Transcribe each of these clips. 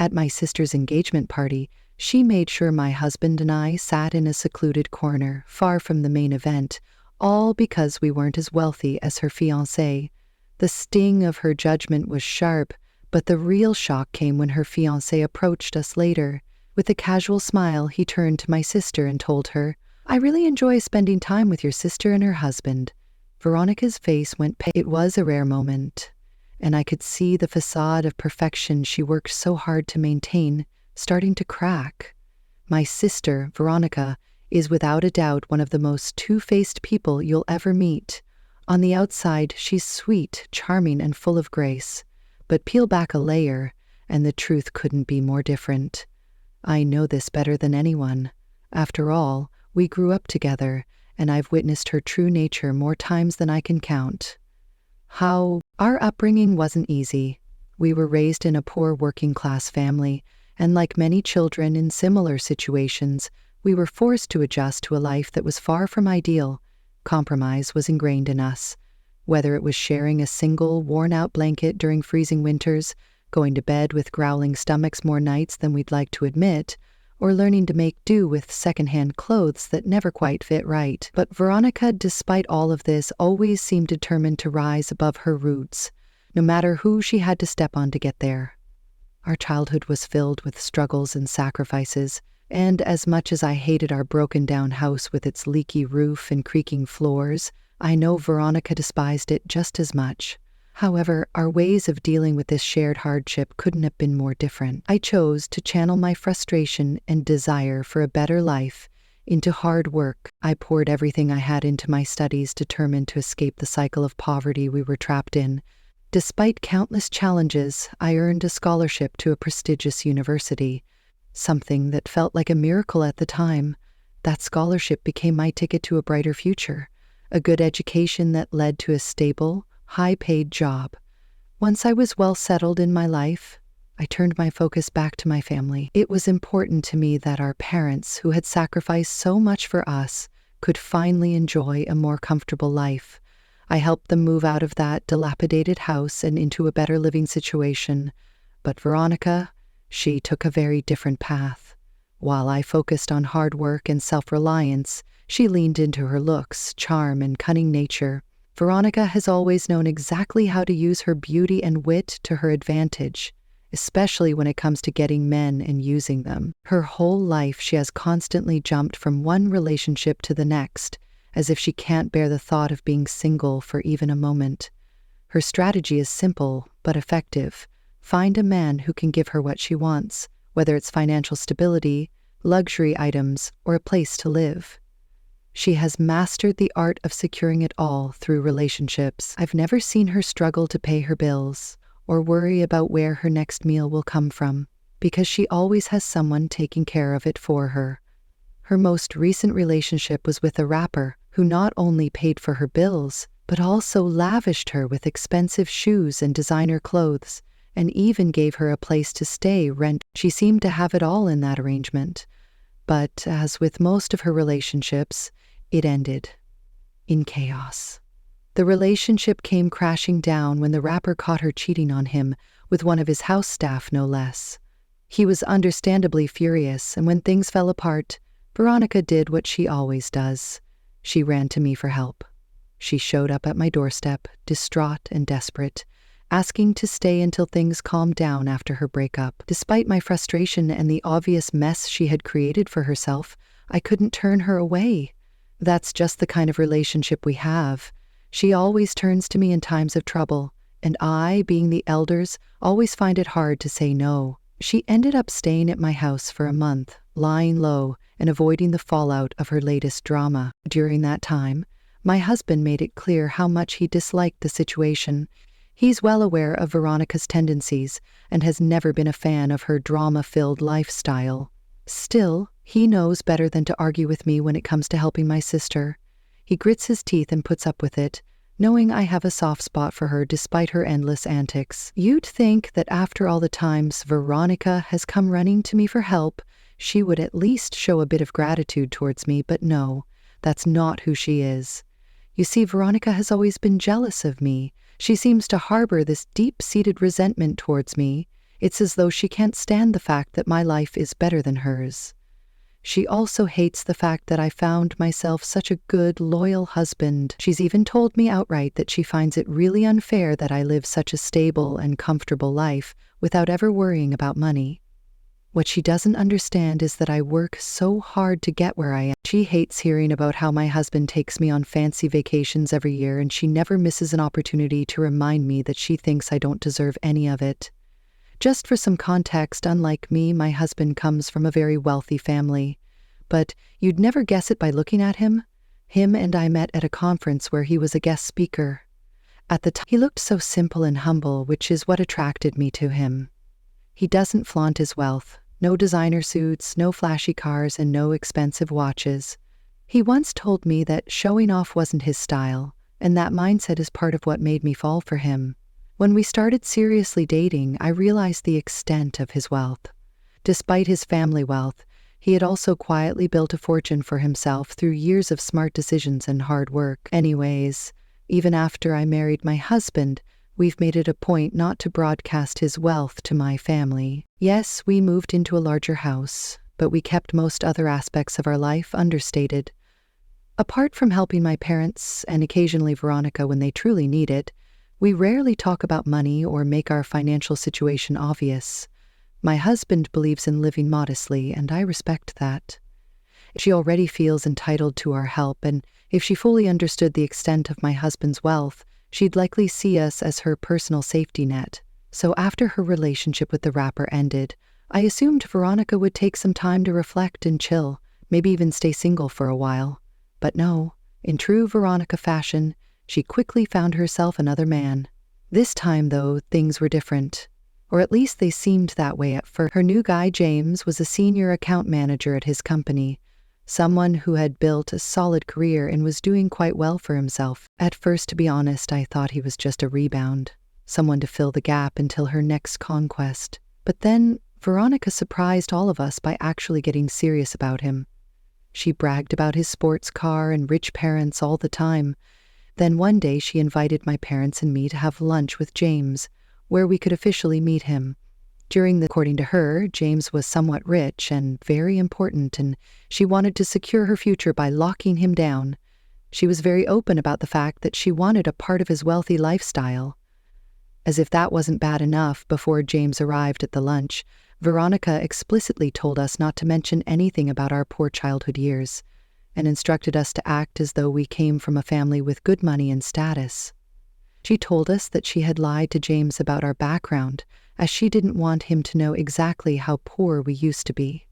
At my sister's engagement party, she made sure my husband and I sat in a secluded corner, far from the main event, all because we weren't as wealthy as her fiancé. The sting of her judgment was sharp, but the real shock came when her fiancé approached us later. With a casual smile, he turned to my sister and told her, "I really enjoy spending time with your sister and her husband." Veronica's face went pale. It was a rare moment, and I could see the facade of perfection she worked so hard to maintain starting to crack. My sister, Veronica, is without a doubt one of the most two-faced people you'll ever meet. On the outside, she's sweet, charming, and full of grace. But peel back a layer, and the truth couldn't be more different. I know this better than anyone. After all, we grew up together, and I've witnessed her true nature more times than I can count. Our upbringing wasn't easy. We were raised in a poor working-class family, and like many children in similar situations, we were forced to adjust to a life that was far from ideal. Compromise was ingrained in us. Whether it was sharing a single, worn-out blanket during freezing winters, going to bed with growling stomachs more nights than we'd like to admit, or learning to make do with second-hand clothes that never quite fit right. But Veronica, despite all of this, always seemed determined to rise above her roots, no matter who she had to step on to get there. Our childhood was filled with struggles and sacrifices, and as much as I hated our broken-down house with its leaky roof and creaking floors, I know Veronica despised it just as much. However, our ways of dealing with this shared hardship couldn't have been more different. I chose to channel my frustration and desire for a better life into hard work. I poured everything I had into my studies, determined to escape the cycle of poverty we were trapped in. Despite countless challenges, I earned a scholarship to a prestigious university, something that felt like a miracle at the time. That scholarship became my ticket to a brighter future, a good education that led to a stable, high-paid job. Once I was well settled in my life, I turned my focus back to my family. It was important to me that our parents, who had sacrificed so much for us, could finally enjoy a more comfortable life. I helped them move out of that dilapidated house and into a better living situation. But Veronica, she took a very different path. While I focused on hard work and self-reliance, she leaned into her looks, charm, and cunning nature. Veronica has always known exactly how to use her beauty and wit to her advantage, especially when it comes to getting men and using them. Her whole life, she has constantly jumped from one relationship to the next, as if she can't bear the thought of being single for even a moment. Her strategy is simple but effective. Find a man who can give her what she wants, whether it's financial stability, luxury items, or a place to live. She has mastered the art of securing it all through relationships. I've never seen her struggle to pay her bills or worry about where her next meal will come from, because she always has someone taking care of it for her. Her most recent relationship was with a rapper who not only paid for her bills, but also lavished her with expensive shoes and designer clothes, and even gave her a place to stay rent. She seemed to have it all in that arrangement. But as with most of her relationships, it ended in chaos. The relationship came crashing down when the rapper caught her cheating on him with one of his house staff, no less. He was understandably furious, and when things fell apart, Veronica did what she always does. She ran to me for help. She showed up at my doorstep, distraught and desperate, asking to stay until things calmed down after her breakup. Despite my frustration and the obvious mess she had created for herself, I couldn't turn her away. That's just the kind of relationship we have. She always turns to me in times of trouble, and I, being the elders, always find it hard to say no. She ended up staying at my house for a month, lying low and avoiding the fallout of her latest drama. During that time, my husband made it clear how much he disliked the situation. He's well aware of Veronica's tendencies and has never been a fan of her drama-filled lifestyle. Still, he knows better than to argue with me when it comes to helping my sister. He grits his teeth and puts up with it, knowing I have a soft spot for her despite her endless antics. You'd think that after all the times Veronica has come running to me for help, she would at least show a bit of gratitude towards me, but no, that's not who she is. You see, Veronica has always been jealous of me. She seems to harbor this deep-seated resentment towards me. It's as though she can't stand the fact that my life is better than hers. She also hates the fact that I found myself such a good, loyal husband. She's even told me outright that she finds it really unfair that I live such a stable and comfortable life without ever worrying about money. What she doesn't understand is that I work so hard to get where I am. She hates hearing about how my husband takes me on fancy vacations every year, and she never misses an opportunity to remind me that she thinks I don't deserve any of it. Just for some context, unlike me, my husband comes from a very wealthy family. But you'd never guess it by looking at him. Him and I met at a conference where he was a guest speaker. At the time, he looked so simple and humble, which is what attracted me to him. He doesn't flaunt his wealth. No designer suits, no flashy cars, and no expensive watches. He once told me that showing off wasn't his style, and that mindset is part of what made me fall for him. When we started seriously dating, I realized the extent of his wealth. Despite his family wealth, he had also quietly built a fortune for himself through years of smart decisions and hard work. Anyways, even after I married my husband, we've made it a point not to broadcast his wealth to my family. Yes, we moved into a larger house, but we kept most other aspects of our life understated. Apart from helping my parents and occasionally Veronica when they truly need it, we rarely talk about money or make our financial situation obvious. My husband believes in living modestly, and I respect that. She already feels entitled to our help, and if she fully understood the extent of my husband's wealth, she'd likely see us as her personal safety net. So after her relationship with the rapper ended, I assumed Veronica would take some time to reflect and chill, maybe even stay single for a while. But no, in true Veronica fashion, she quickly found herself another man. This time, though, things were different. Or at least they seemed that way at first. Her new guy, James, was a senior account manager at his company, someone who had built a solid career and was doing quite well for himself. At first, to be honest, I thought he was just a rebound, someone to fill the gap until her next conquest. But then, Veronica surprised all of us by actually getting serious about him. She bragged about his sports car and rich parents all the time. Then one day she invited my parents and me to have lunch with James, where we could officially meet him. According to her, James was somewhat rich and very important, and she wanted to secure her future by locking him down. She was very open about the fact that she wanted a part of his wealthy lifestyle. As if that wasn't bad enough, before James arrived at the lunch, Veronica explicitly told us not to mention anything about our poor childhood years, and instructed us to act as though we came from a family with good money and status. She told us that she had lied to James about our background, as she didn't want him to know exactly how poor we used to be.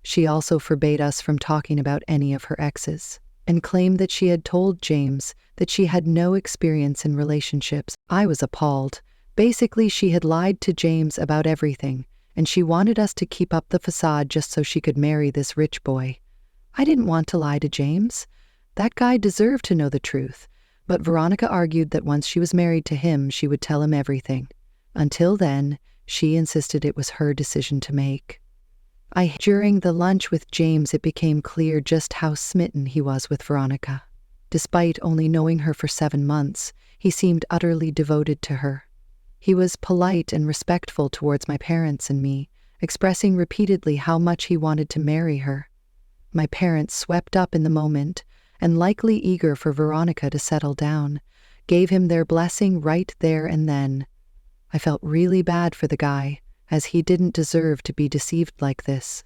She also forbade us from talking about any of her exes, and claimed that she had told James that she had no experience in relationships. I was appalled. Basically, she had lied to James about everything, and she wanted us to keep up the facade just so she could marry this rich boy. I didn't want to lie to James. That guy deserved to know the truth, but Veronica argued that once she was married to him, she would tell him everything. Until then, she insisted it was her decision to make. During the lunch with James, it became clear just how smitten he was with Veronica. Despite only knowing her for 7 months, he seemed utterly devoted to her. He was polite and respectful towards my parents and me, expressing repeatedly how much he wanted to marry her. My parents, swept up in the moment, and likely eager for Veronica to settle down, gave him their blessing right there and then. I felt really bad for the guy, as he didn't deserve to be deceived like this.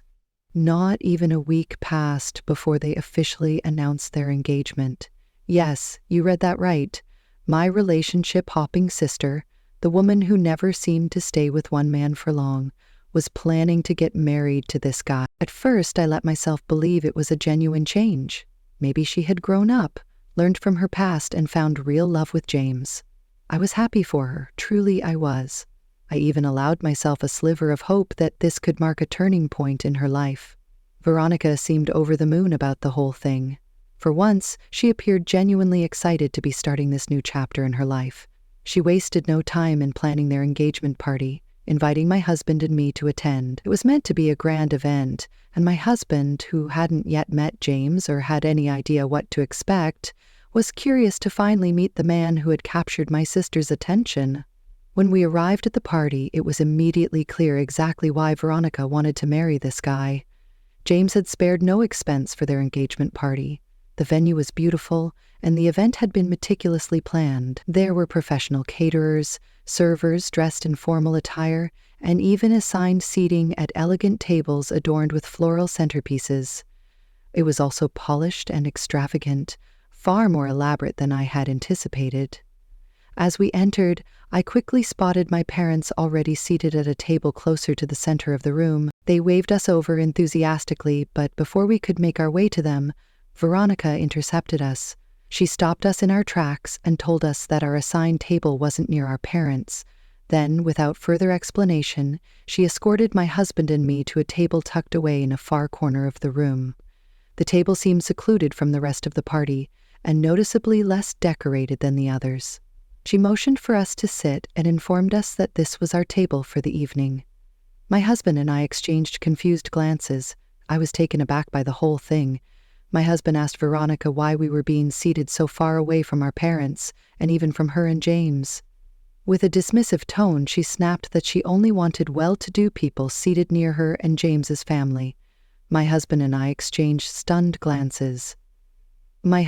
Not even a week passed before they officially announced their engagement. Yes, you read that right. My relationship-hopping sister, the woman who never seemed to stay with one man for long, was planning to get married to this guy. At first, I let myself believe it was a genuine change. Maybe she had grown up, learned from her past, and found real love with James. I was happy for her, truly I was. I even allowed myself a sliver of hope that this could mark a turning point in her life. Veronica seemed over the moon about the whole thing. For once, she appeared genuinely excited to be starting this new chapter in her life. She wasted no time in planning their engagement party, inviting my husband and me to attend. It was meant to be a grand event, and my husband, who hadn't yet met James or had any idea what to expect, was curious to finally meet the man who had captured my sister's attention. When we arrived at the party, it was immediately clear exactly why Veronica wanted to marry this guy. James had spared no expense for their engagement party. The venue was beautiful, and the event had been meticulously planned. There were professional caterers, servers dressed in formal attire, and even assigned seating at elegant tables adorned with floral centerpieces. It was also polished and extravagant, far more elaborate than I had anticipated. As we entered, I quickly spotted my parents already seated at a table closer to the center of the room. They waved us over enthusiastically, but before we could make our way to them, Veronica intercepted us. She stopped us in our tracks and told us that our assigned table wasn't near our parents. Then, without further explanation, she escorted my husband and me to a table tucked away in a far corner of the room. The table seemed secluded from the rest of the party, and noticeably less decorated than the others. She motioned for us to sit and informed us that this was our table for the evening. My husband and I exchanged confused glances. I was taken aback by the whole thing. My husband asked Veronica why we were being seated so far away from our parents, and even from her and James. With a dismissive tone, she snapped that she only wanted well-to-do people seated near her and James's family. My husband and I exchanged stunned glances. Her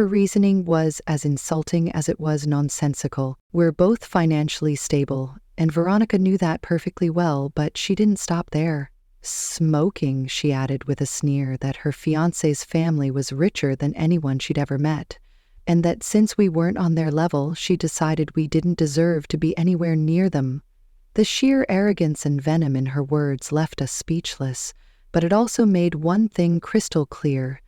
reasoning was as insulting as it was nonsensical. We're both financially stable, and Veronica knew that perfectly well, but she didn't stop there. Smoking, she added with a sneer, that her fiancé's family was richer than anyone she'd ever met, and that since we weren't on their level, she decided we didn't deserve to be anywhere near them. The sheer arrogance and venom in her words left us speechless. But it also made one thing crystal clear.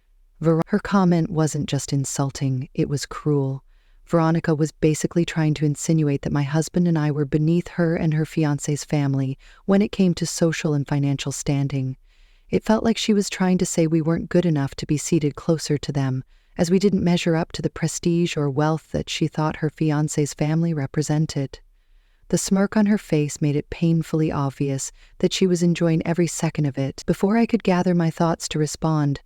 Her comment wasn't just insulting, it was cruel. Veronica was basically trying to insinuate that my husband and I were beneath her and her fiancé's family when it came to social and financial standing. It felt like she was trying to say we weren't good enough to be seated closer to them, as we didn't measure up to the prestige or wealth that she thought her fiancé's family represented. The smirk on her face made it painfully obvious that she was enjoying every second of it. Before I could gather my thoughts to respond,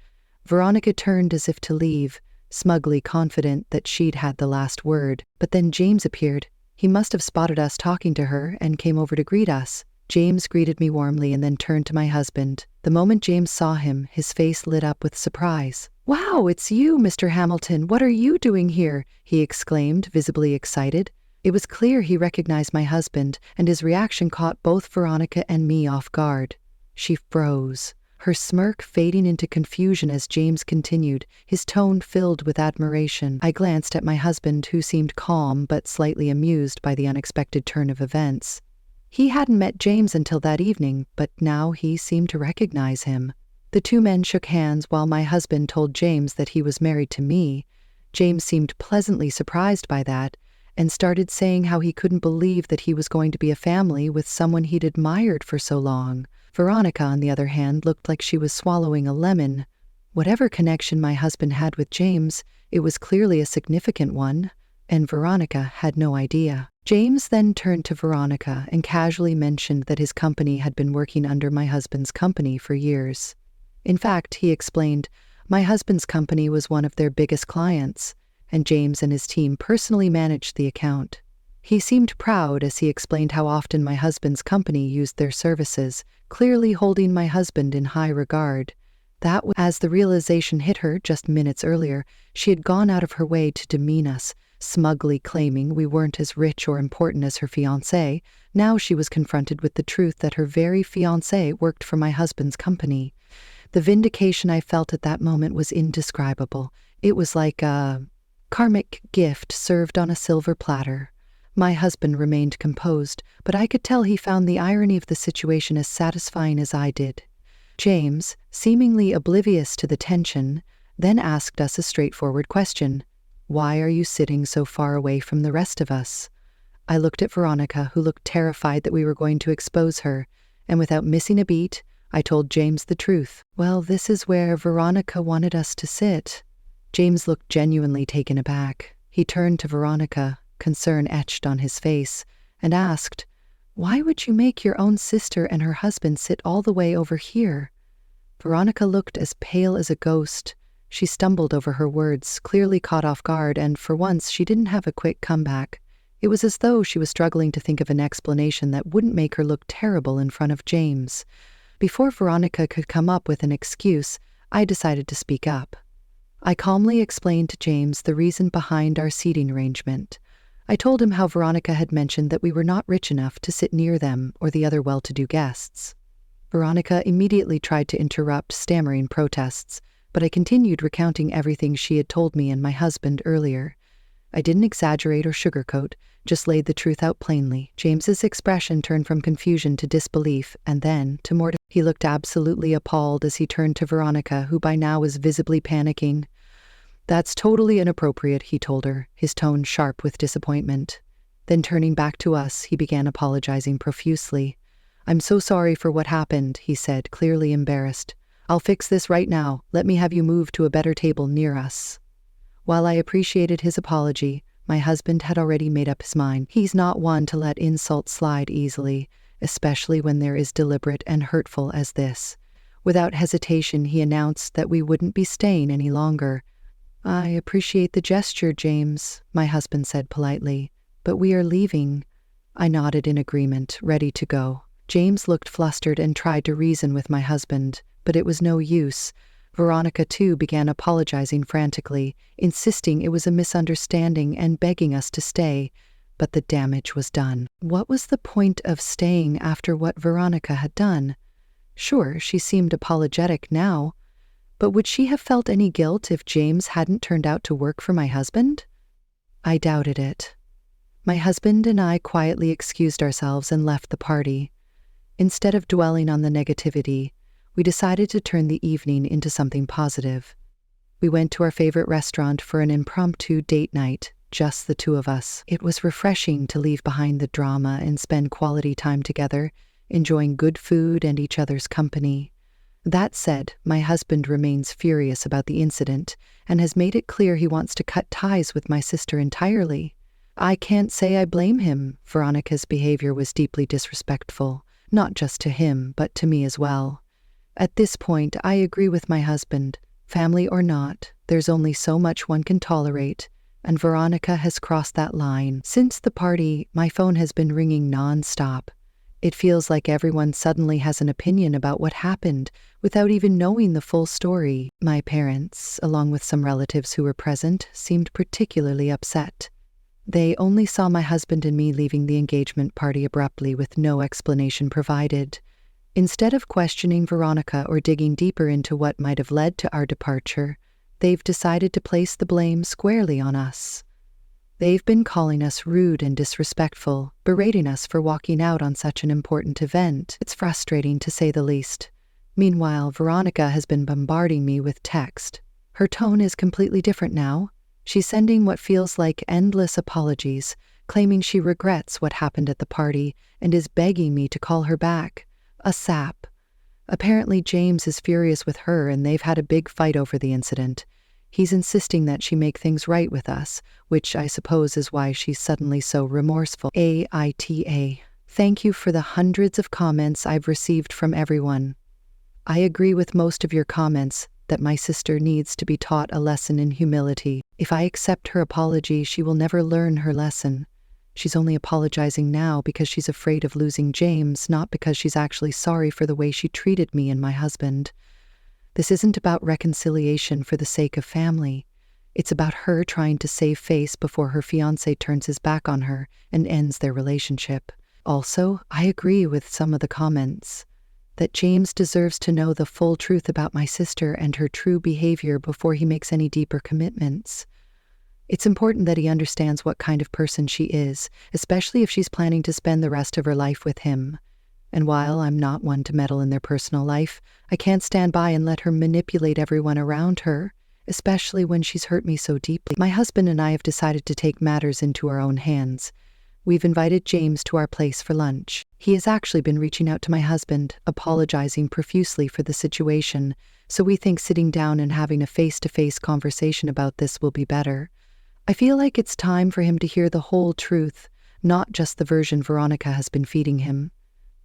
Veronica turned as if to leave, smugly confident that she'd had the last word. But then James appeared. He must have spotted us talking to her and came over to greet us. James greeted me warmly and then turned to my husband. The moment James saw him, his face lit up with surprise. "Wow, it's you, Mr. Hamilton. What are you doing here?" he exclaimed, visibly excited. It was clear he recognized my husband, and his reaction caught both Veronica and me off guard. She froze, her smirk fading into confusion as James continued, his tone filled with admiration. I glanced at my husband, who seemed calm but slightly amused by the unexpected turn of events. He hadn't met James until that evening, but now he seemed to recognize him. The two men shook hands while my husband told James that he was married to me. James seemed pleasantly surprised by that, and started saying how he couldn't believe that he was going to be a family with someone he'd admired for so long. Veronica, on the other hand, looked like she was swallowing a lemon. Whatever connection my husband had with James, it was clearly a significant one, and Veronica had no idea. James then turned to Veronica and casually mentioned that his company had been working under my husband's company for years. In fact, he explained, my husband's company was one of their biggest clients, and James and his team personally managed the account. He seemed proud as he explained how often my husband's company used their services, clearly holding my husband in high regard. That was as the realization hit her just minutes earlier, she had gone out of her way to demean us, smugly claiming we weren't as rich or important as her fiancé. Now she was confronted with the truth that her very fiancé worked for my husband's company. The vindication I felt at that moment was indescribable. It was like a karmic gift served on a silver platter. My husband remained composed, but I could tell he found the irony of the situation as satisfying as I did. James, seemingly oblivious to the tension, then asked us a straightforward question. "Why are you sitting so far away from the rest of us?" I looked at Veronica, who looked terrified that we were going to expose her, and without missing a beat, I told James the truth. "Well, this is where Veronica wanted us to sit." James looked genuinely taken aback. He turned to Veronica, concern etched on his face, and asked, "Why would you make your own sister and her husband sit all the way over here?" Veronica looked as pale as a ghost. She stumbled over her words, clearly caught off guard, and for once she didn't have a quick comeback. It was as though she was struggling to think of an explanation that wouldn't make her look terrible in front of James. Before Veronica could come up with an excuse, I decided to speak up. I calmly explained to James the reason behind our seating arrangement. I told him how Veronica had mentioned that we were not rich enough to sit near them or the other well-to-do guests. Veronica immediately tried to interrupt, stammering protests, but I continued recounting everything she had told me and my husband earlier. I didn't exaggerate or sugarcoat, just laid the truth out plainly. James's expression turned from confusion to disbelief, and then to mortification. He looked absolutely appalled as he turned to Veronica, who by now was visibly panicking. "That's totally inappropriate," he told her, his tone sharp with disappointment. Then turning back to us, he began apologizing profusely. "I'm so sorry for what happened," he said, clearly embarrassed. "I'll fix this right now. Let me have you move to a better table near us." While I appreciated his apology, my husband had already made up his mind. He's not one to let insults slide easily, especially when they're as deliberate and hurtful as this. Without hesitation, he announced that we wouldn't be staying any longer. "I appreciate the gesture, James," my husband said politely, "but we are leaving." I nodded in agreement, ready to go. James looked flustered and tried to reason with my husband, but it was no use. Veronica, too, began apologizing frantically, insisting it was a misunderstanding and begging us to stay, but the damage was done. What was the point of staying after what Veronica had done? Sure, she seemed apologetic now, but would she have felt any guilt if James hadn't turned out to work for my husband? I doubted it. My husband and I quietly excused ourselves and left the party. Instead of dwelling on the negativity, we decided to turn the evening into something positive. We went to our favorite restaurant for an impromptu date night, just the two of us. It was refreshing to leave behind the drama and spend quality time together, enjoying good food and each other's company. That said, my husband remains furious about the incident and has made it clear he wants to cut ties with my sister entirely. I can't say I blame him. Veronica's behavior was deeply disrespectful, not just to him, but to me as well. At this point, I agree with my husband. Family or not, there's only so much one can tolerate, and Veronica has crossed that line. Since the party, my phone has been ringing non-stop. It feels like everyone suddenly has an opinion about what happened without even knowing the full story. My parents, along with some relatives who were present, seemed particularly upset. They only saw my husband and me leaving the engagement party abruptly with no explanation provided. Instead of questioning Veronica or digging deeper into what might have led to our departure, they've decided to place the blame squarely on us. They've been calling us rude and disrespectful, berating us for walking out on such an important event. It's frustrating, to say the least. Meanwhile, Veronica has been bombarding me with text. Her tone is completely different now. She's sending what feels like endless apologies, claiming she regrets what happened at the party and is begging me to call her back. A sap. Apparently James is furious with her and they've had a big fight over the incident. He's insisting that she make things right with us, which I suppose is why she's suddenly so remorseful. AITA. Thank you for the hundreds of comments I've received from everyone. I agree with most of your comments that my sister needs to be taught a lesson in humility. If I accept her apology, she will never learn her lesson. She's only apologizing now because she's afraid of losing James, not because she's actually sorry for the way she treated me and my husband. This isn't about reconciliation for the sake of family. It's about her trying to save face before her fiancé turns his back on her and ends their relationship. Also, I agree with some of the comments that James deserves to know the full truth about my sister and her true behavior before he makes any deeper commitments. It's important that he understands what kind of person she is, especially if she's planning to spend the rest of her life with him. And while I'm not one to meddle in their personal life, I can't stand by and let her manipulate everyone around her, especially when she's hurt me so deeply. My husband and I have decided to take matters into our own hands. We've invited James to our place for lunch. He has actually been reaching out to my husband, apologizing profusely for the situation, so we think sitting down and having a face-to-face conversation about this will be better. I feel like it's time for him to hear the whole truth, not just the version Veronica has been feeding him.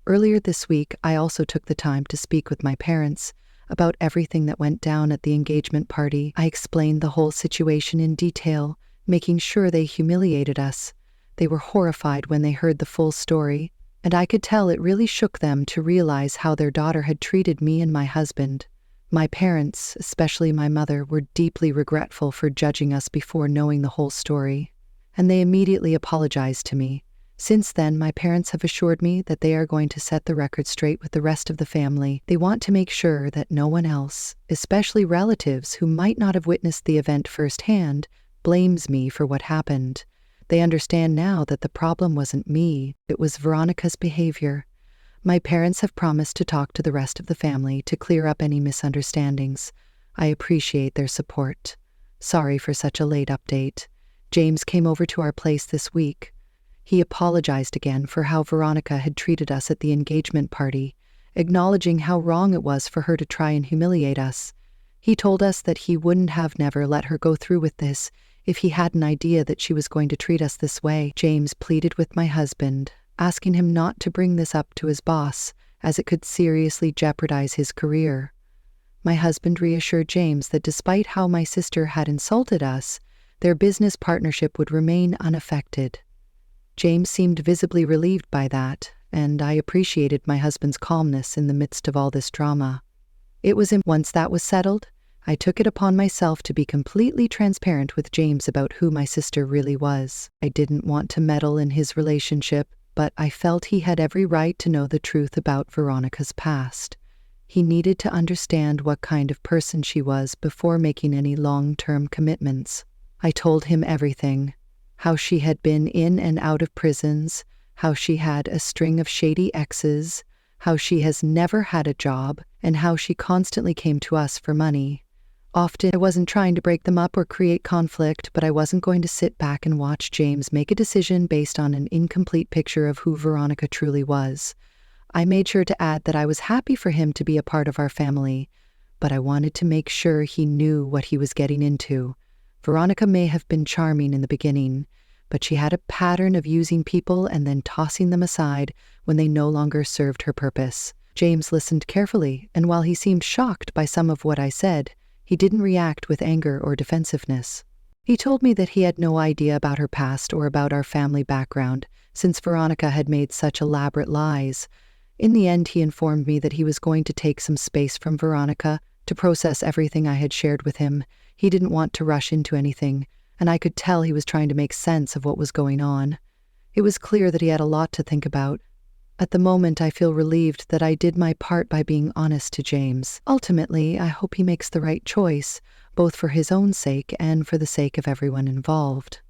Earlier this week, I also took the time to speak with my parents. about everything that went down at the engagement party. I explained the whole situation in detail, making sure they humiliated us. They were horrified when they heard the full story, and I could tell it really shook them to realize how their daughter had treated me and my husband. My parents, especially my mother, were deeply regretful for judging us before knowing the whole story, and they immediately apologized to me. Since then, my parents have assured me that they are going to set the record straight with the rest of the family. They want to make sure that no one else, especially relatives who might not have witnessed the event firsthand, blames me for what happened. They understand now that the problem wasn't me, it was Veronica's behavior. My parents have promised to talk to the rest of the family to clear up any misunderstandings. I appreciate their support. Sorry for such a late update. James came over to our place this week. He apologized again for how Veronica had treated us at the engagement party, acknowledging how wrong it was for her to try and humiliate us. He told us that he wouldn't have never let her go through with this if he had an idea that she was going to treat us this way. James pleaded with my husband, asking him not to bring this up to his boss, as it could seriously jeopardize his career. My husband reassured James that despite how my sister had insulted us, their business partnership would remain unaffected. James seemed visibly relieved by that, and I appreciated my husband's calmness in the midst of all this drama. Once that was settled, I took it upon myself to be completely transparent with James about who my sister really was. I didn't want to meddle in his relationship, but I felt he had every right to know the truth about Veronica's past. He needed to understand what kind of person she was before making any long-term commitments. I told him everything. How she had been in and out of prisons, how she had a string of shady exes, how she has never had a job, and how she constantly came to us for money. Often I wasn't trying to break them up or create conflict, but I wasn't going to sit back and watch James make a decision based on an incomplete picture of who Veronica truly was. I made sure to add that I was happy for him to be a part of our family, but I wanted to make sure he knew what he was getting into. Veronica may have been charming in the beginning, but she had a pattern of using people and then tossing them aside when they no longer served her purpose. James listened carefully, and while he seemed shocked by some of what I said, he didn't react with anger or defensiveness. He told me that he had no idea about her past or about our family background, since Veronica had made such elaborate lies. In the end, he informed me that he was going to take some space from Veronica to process everything I had shared with him. He didn't want to rush into anything, and I could tell he was trying to make sense of what was going on. It was clear that he had a lot to think about. At the moment, I feel relieved that I did my part by being honest to James. Ultimately, I hope he makes the right choice, both for his own sake and for the sake of everyone involved.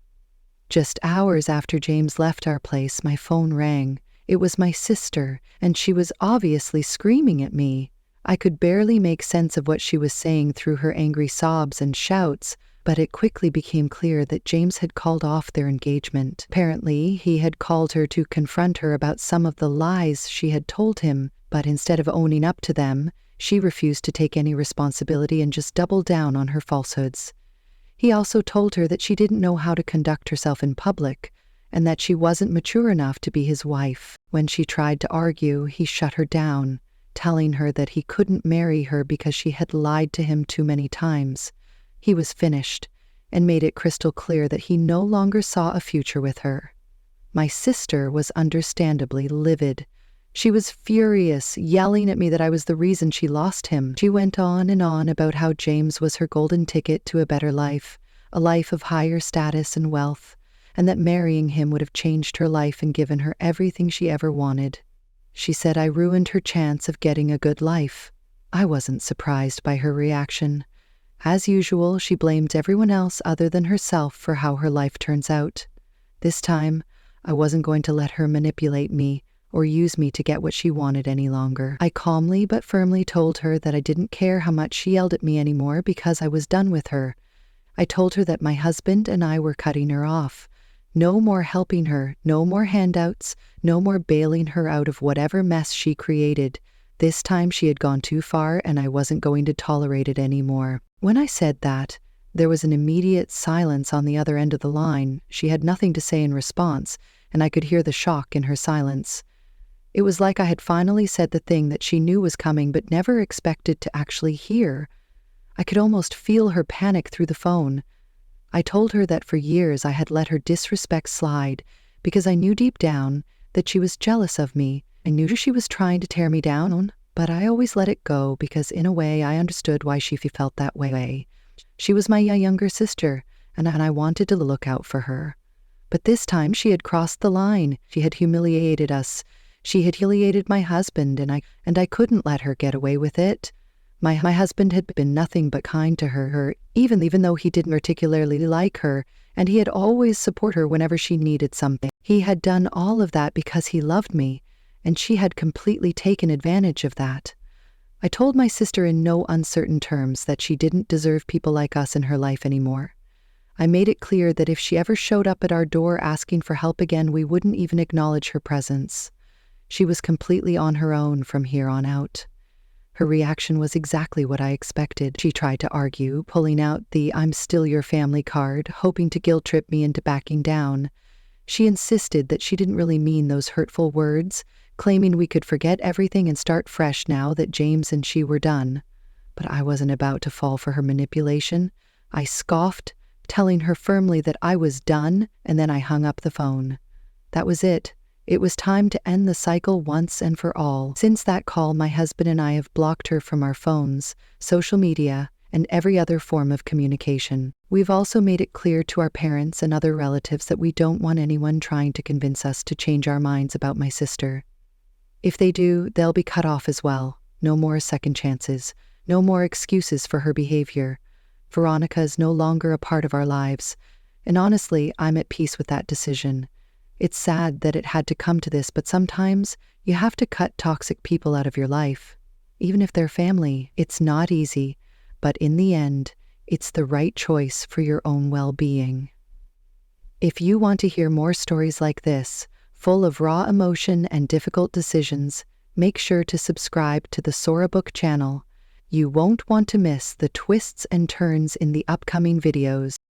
Just hours after James left our place, my phone rang. It was my sister, and she was obviously screaming at me. I could barely make sense of what she was saying through her angry sobs and shouts, but it quickly became clear that James had called off their engagement. Apparently, he had called her to confront her about some of the lies she had told him, but instead of owning up to them, she refused to take any responsibility and just doubled down on her falsehoods. He also told her that she didn't know how to conduct herself in public, and that she wasn't mature enough to be his wife. When she tried to argue, he shut her down, telling her that he couldn't marry her because she had lied to him too many times. He was finished, and made it crystal clear that he no longer saw a future with her. My sister was understandably livid. She was furious, yelling at me that I was the reason she lost him. She went on and on about how James was her golden ticket to a better life, a life of higher status and wealth, and that marrying him would have changed her life and given her everything she ever wanted. She said I ruined her chance of getting a good life. I wasn't surprised by her reaction. As usual, she blamed everyone else other than herself for how her life turns out. This time, I wasn't going to let her manipulate me or use me to get what she wanted any longer. I calmly but firmly told her that I didn't care how much she yelled at me anymore because I was done with her. I told her that my husband and I were cutting her off. No more helping her, no more handouts, no more bailing her out of whatever mess she created. This time she had gone too far and I wasn't going to tolerate it anymore. When I said that, there was an immediate silence on the other end of the line. She had nothing to say in response, and I could hear the shock in her silence. It was like I had finally said the thing that she knew was coming but never expected to actually hear. I could almost feel her panic through the phone. I told her that for years I had let her disrespect slide because I knew deep down that she was jealous of me. I knew she was trying to tear me down, but I always let it go because in a way I understood why she felt that way. She was my younger sister, and I wanted to look out for her. But this time she had crossed the line. She had humiliated us. She had humiliated my husband, and I couldn't let her get away with it. My husband had been nothing but kind to her, even though he didn't particularly like her, and he had always supported her whenever she needed something. He had done all of that because he loved me, and she had completely taken advantage of that. I told my sister in no uncertain terms that she didn't deserve people like us in her life anymore. I made it clear that if she ever showed up at our door asking for help again, we wouldn't even acknowledge her presence. She was completely on her own from here on out. Her reaction was exactly what I expected. She tried to argue, pulling out the "I'm still your family" card, hoping to guilt-trip me into backing down. She insisted that she didn't really mean those hurtful words, claiming we could forget everything and start fresh now that James and she were done. But I wasn't about to fall for her manipulation. I scoffed, telling her firmly that I was done, and then I hung up the phone. That was it. It was time to end the cycle once and for all. Since that call, my husband and I have blocked her from our phones, social media, and every other form of communication. We've also made it clear to our parents and other relatives that we don't want anyone trying to convince us to change our minds about my sister. If they do, they'll be cut off as well. No more second chances. No more excuses for her behavior. Veronica is no longer a part of our lives, and honestly, I'm at peace with that decision. It's sad that it had to come to this, but sometimes you have to cut toxic people out of your life. Even if they're family, it's not easy, but in the end, it's the right choice for your own well-being. If you want to hear more stories like this, full of raw emotion and difficult decisions, make sure to subscribe to the SoraBook channel. You won't want to miss the twists and turns in the upcoming videos.